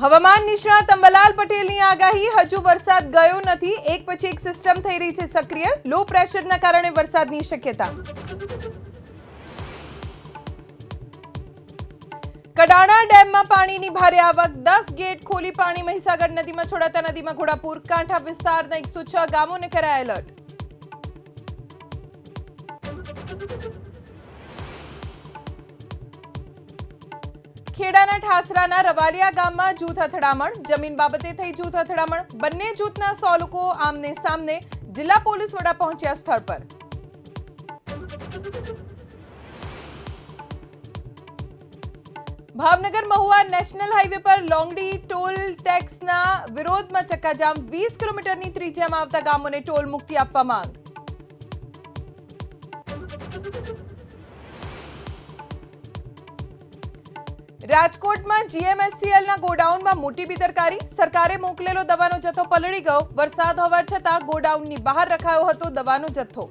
હવામાન નિષ્ણાત અંબાલાલ પટેલની આગાહી હજુ વરસાદ ગયો નથી એક પછી એક સિસ્ટમ થઈ રહી છે સક્રિય લો પ્રેશરના કારણે વરસાદની શક્યતા કડાણા ડેમમાં પાણીની ભારે આવક 10 ગેટ ખોલી પાણી મહીસાગર નદીમાં છોડાતા નદીમાં ઘોડાપુર કાંઠા વિસ્તારના 106 ગામોને કરાયા એલર્ટ ખેડાના ઠાસરાના રવાલિયા ગામમાં જૂથ અથડામણ જમીન બાબતે થઈ જૂથ અથડામણ બંને જૂથના 100 લોકો આમને સામને જિલ્લા પોલીસ વડા પહોંચ્યા સ્થળ પર ભાવનગર મહુવા નેશનલ હાઈવે પર લોંગડી ટોલ ટેક્સના વિરોધમાં ચક્કાજામ 20 કિલોમીટરની ત્રિજ્યામાં આવતા ગામોને ટોલ મુક્તિ આપવા માંગ રાજકોટમાં જીએમએસસીએલના ગોડાઉનમાં મોટી બેદરકારી સરકારે મોકલેલો દવાનો જથ્થો પલળી ગયો વરસાદ હોવા છતાં ગોડાઉનની બહાર રખાયો હતો દવાનો જથ્થો